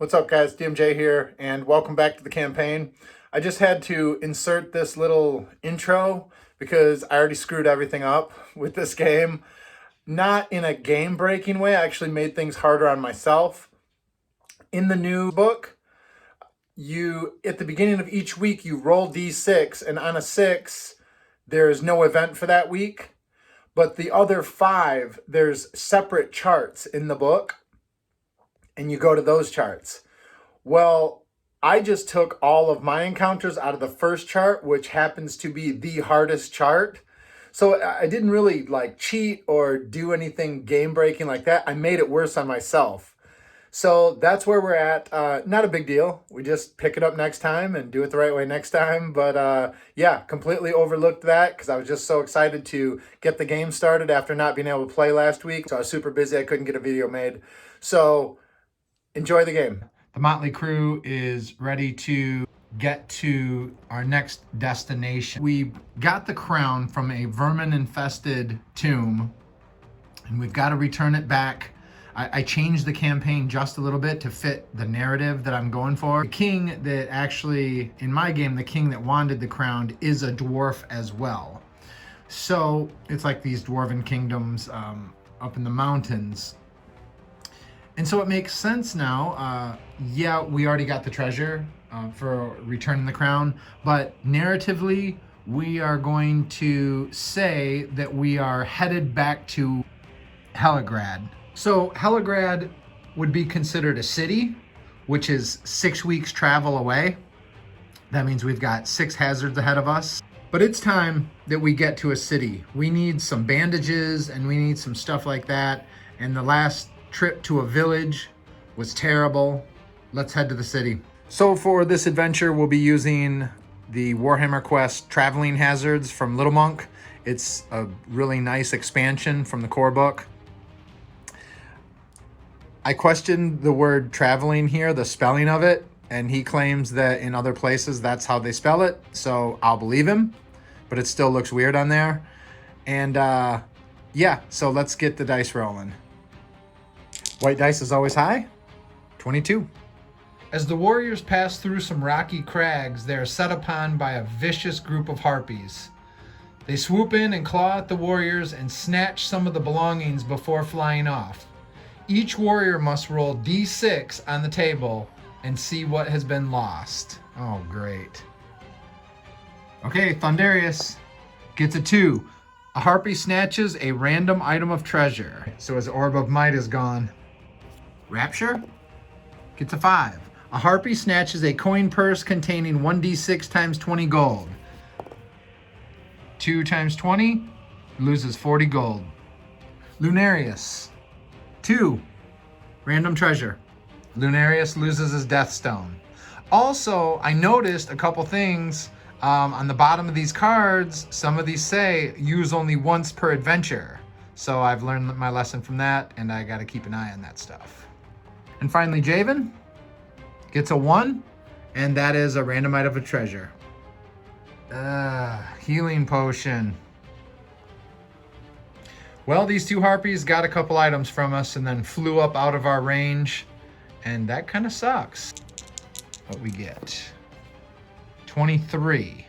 What's up, guys? DMJ here, and welcome back to the campaign. I just had to insert this little intro because I already screwed everything up with this game. Not in a game-breaking way, I actually made things harder on myself. In the new book, at the beginning of each week, you roll d6, and on a 6, there is no event for that week. But the other 5, there's separate charts in the book, and you go to those charts. Well, I just took all of my encounters out of the first chart, which happens to be the hardest chart. So I didn't really cheat or do anything game breaking like that. I made it worse on myself. So that's where we're at. Not a big deal. We just pick it up next time and do it the right way next time. But yeah, completely overlooked that because I was just so excited to get the game started after not being able to play last week. So I was super busy. I couldn't get a video made. So enjoy the game. The Motley crew is ready to get to our next destination. We got the crown from a vermin-infested tomb, and we've got to return it back. I changed the campaign just a little bit to fit the narrative that I'm going for. The king that actually, in my game, the king that wanted the crown is a dwarf as well. So it's like these dwarven kingdoms up in the mountains. And so it makes sense now. Yeah, we already got the treasure for returning the crown, but narratively, we are going to say that we are headed back to Helegrad. So Helegrad would be considered a city, which is 6 weeks travel away. That means we've got 6 hazards ahead of us. But it's time that we get to a city. We need some bandages and we need some stuff like that. And the last trip to a village was terrible. Let's head to the city. So for this adventure, we'll be using the Warhammer Quest Traveling Hazards from Little Monk. It's a really nice expansion from the core book. I questioned the word traveling here, the spelling of it, and he claims that in other places that's how they spell it, so I'll believe him, but it still looks weird on there. And yeah, so let's get the dice rolling. White dice is always high. 22. As the warriors pass through some rocky crags, they are set upon by a vicious group of harpies. They swoop in and claw at the warriors and snatch some of the belongings before flying off. Each warrior must roll d6 on the table and see what has been lost. Oh, great. Okay, Thundarius gets a 2. A harpy snatches a random item of treasure, so his orb of might is gone. Rapture gets a 5. A harpy snatches a coin purse containing 1d6 times 20 gold. 2 times 20 loses 40 gold. Lunarius, 2. Random treasure. Lunarius loses his death stone. Also, I noticed a couple things on the bottom of these cards. Some of these say use only once per adventure. So I've learned my lesson from that, and I got to keep an eye on that stuff. And finally, Javen gets a 1, and that is a random item of treasure. Healing potion. Well, these 2 harpies got a couple items from us and then flew up out of our range, and that kind of sucks. What we get? 23.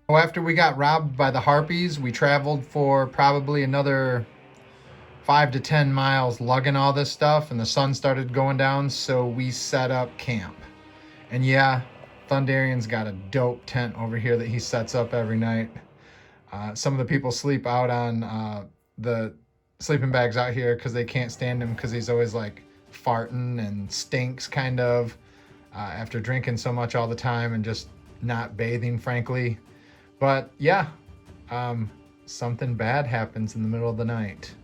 So after we got robbed by the harpies, we traveled for probably another 5 to 10 miles lugging all this stuff, and the sun started going down, so we set up camp. And yeah, Thundarian's got a dope tent over here that he sets up every night. Some of the people sleep out on the sleeping bags out here because they can't stand him because he's always like farting and stinks kind of after drinking so much all the time and just not bathing, frankly. But yeah, something bad happens in the middle of the night.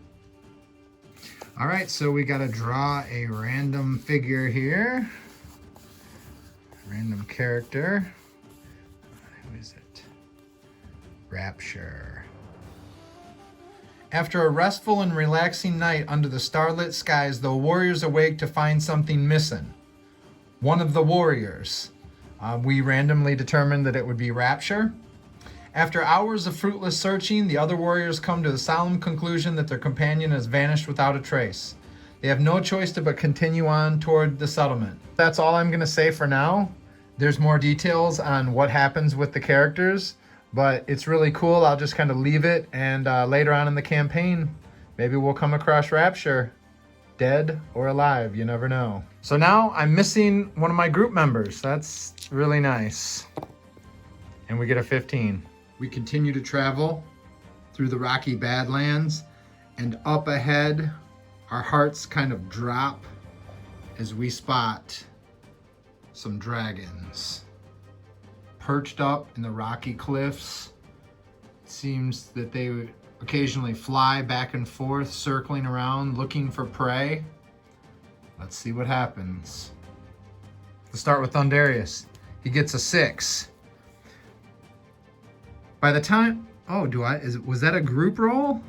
All right, so we got to draw a random figure here. Random character. Who is it? Rapture. After a restful and relaxing night under the starlit skies, the warriors awake to find something missing. One of the warriors. We randomly determined that it would be Rapture. After hours of fruitless searching, the other warriors come to the solemn conclusion that their companion has vanished without a trace. They have no choice but continue on toward the settlement. That's all I'm gonna say for now. There's more details on what happens with the characters, but it's really cool. I'll just kind of leave it, and later on in the campaign, maybe we'll come across Rapture, dead or alive, you never know. So now I'm missing one of my group members. That's really nice. And we get a 15. We continue to travel through the rocky Badlands, and up ahead, our hearts kind of drop as we spot some dragons perched up in the rocky cliffs. It seems that they would occasionally fly back and forth, circling around, looking for prey. Let's see what happens. Let's start with Thundarius. He gets a 6. By the time, was that a group roll?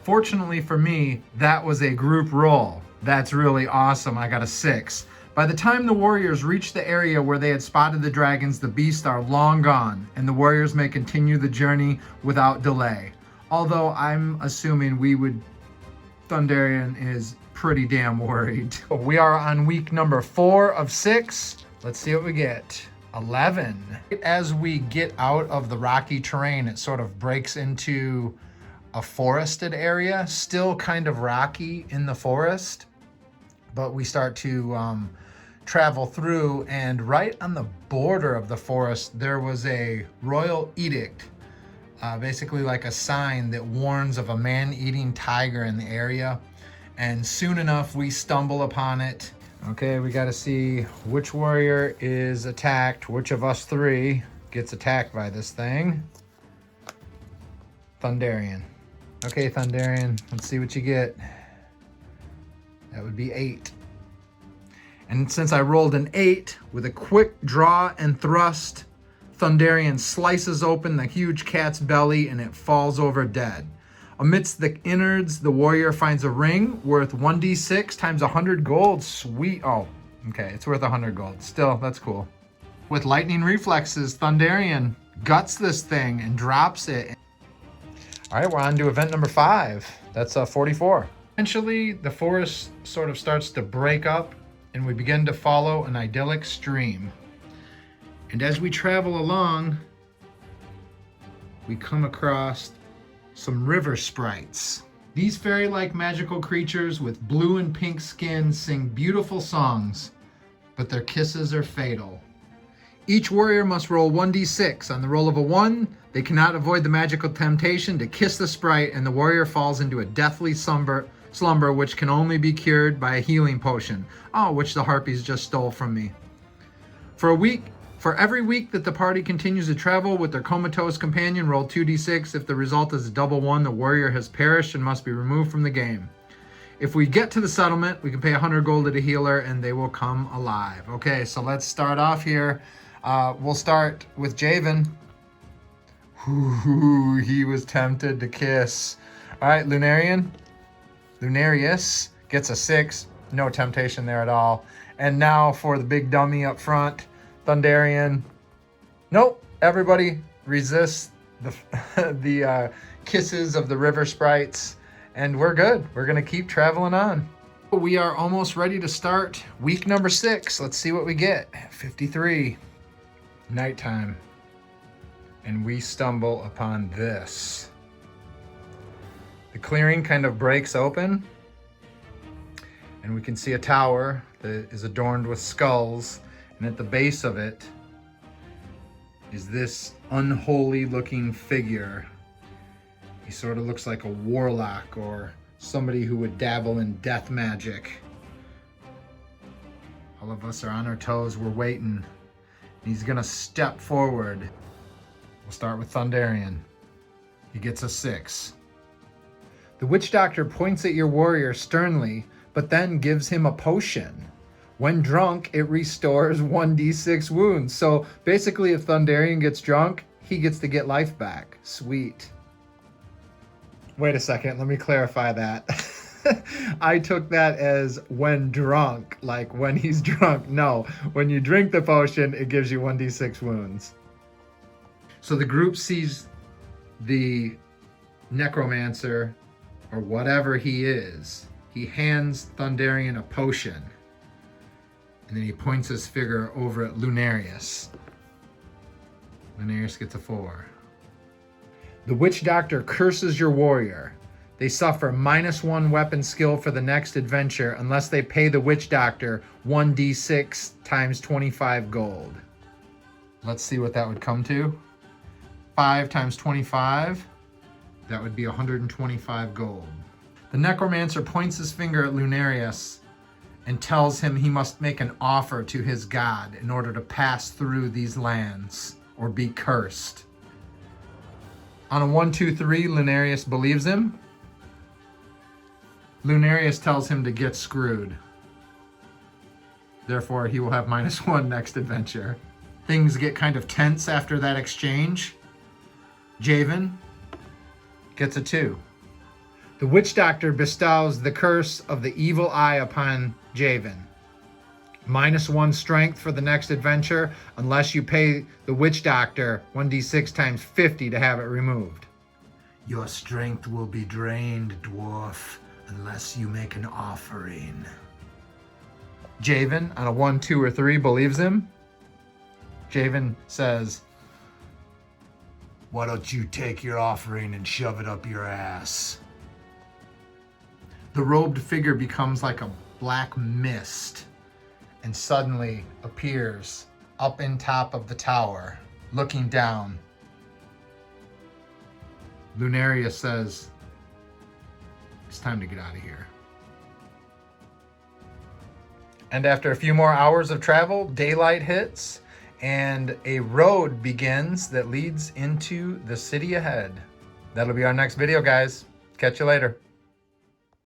Fortunately for me, that was a group roll. That's really awesome. I got a 6. By the time the warriors reach the area where they had spotted the dragons, the beasts are long gone, and the warriors may continue the journey without delay. Although I'm assuming Thundarian is pretty damn worried. We are on week number 4 of 6. Let's see what we get. 11. As we get out of the rocky terrain, it sort of breaks into a forested area, still kind of rocky in the forest, but we start to travel through, and right on the border of the forest there was a royal edict, basically like a sign that warns of a man-eating tiger in the area, and soon enough we stumble upon it. Okay, we got to see which warrior is attacked, which of us 3 gets attacked by this thing. Thundarian. Okay, Thundarian, let's see what you get. That would be 8. And since I rolled an 8, with a quick draw and thrust, Thundarian slices open the huge cat's belly and it falls over dead. Amidst the innards, the warrior finds a ring worth 1d6 times 100 gold. Sweet. Oh, okay, it's worth 100 gold. Still, that's cool. With lightning reflexes, Thundarian guts this thing and drops it. All right, we're on to event number 5. That's 44. Eventually, the forest sort of starts to break up, and we begin to follow an idyllic stream. And as we travel along, we come across some river sprites. These fairy-like magical creatures with blue and pink skin sing beautiful songs, but their kisses are fatal. Each warrior must roll 1d6. On the roll of a 1, they cannot avoid the magical temptation to kiss the sprite, and the warrior falls into a deathly slumber which can only be cured by a healing potion. Oh, which the harpies just stole from me. For every week that the party continues to travel with their comatose companion, roll 2d6. If the result is a double 1, the warrior has perished and must be removed from the game. If we get to the settlement, we can pay 100 gold to the healer and they will come alive. Okay, so let's start off here. We'll start with Javen. Ooh, he was tempted to kiss. All right, Lunarius gets a 6. No temptation there at all. And now for the big dummy up front, Thundarian. Nope, everybody resists the kisses of the river sprites. And we're good. We're going to keep traveling on. We are almost ready to start week number 6. Let's see what we get. 53. Nighttime. And we stumble upon this. The clearing kind of breaks open, and we can see a tower that is adorned with skulls, and at the base of it is this unholy looking figure. He sort of looks like a warlock or somebody who would dabble in death magic. All of us are on our toes, we're waiting. He's gonna step forward. We'll start with Thundarian. He gets a 6. The witch doctor points at your warrior sternly, but then gives him a potion. When drunk, it restores 1d6 wounds. So basically, if Thundarian gets drunk, he gets to get life back. Sweet. Wait a second, let me clarify that. I took that as when drunk, like when he's drunk. No, when you drink the potion, it gives you 1d6 wounds. So the group sees the necromancer, or whatever he is, he hands Thunderian a potion. And then he points his finger over at Lunarius. Lunarius gets a 4. The Witch Doctor curses your warrior. They suffer -1 weapon skill for the next adventure unless they pay the Witch Doctor 1d6 times 25 gold. Let's see what that would come to. 5 times 25. That would be 125 gold. The Necromancer points his finger at Lunarius and tells him he must make an offer to his god in order to pass through these lands or be cursed. On a 1, 2, 3, Lunarius believes him. Lunarius tells him to get screwed. Therefore, he will have -1 next adventure. Things get kind of tense after that exchange. Javen gets a 2. The Witch Doctor bestows the curse of the evil eye upon Javen. -1 strength for the next adventure unless you pay the Witch Doctor 1d6 times 50 to have it removed. Your strength will be drained, dwarf, unless you make an offering. Javen, on a 1, 2, or 3, believes him. Javen says, "Why don't you take your offering and shove it up your ass?" The robed figure becomes like a black mist and suddenly appears up in top of the tower, looking down. Lunarius says, "It's time to get out of here." And after a few more hours of travel, daylight hits and a road begins that leads into the city ahead. That'll be our next video, guys. Catch you later.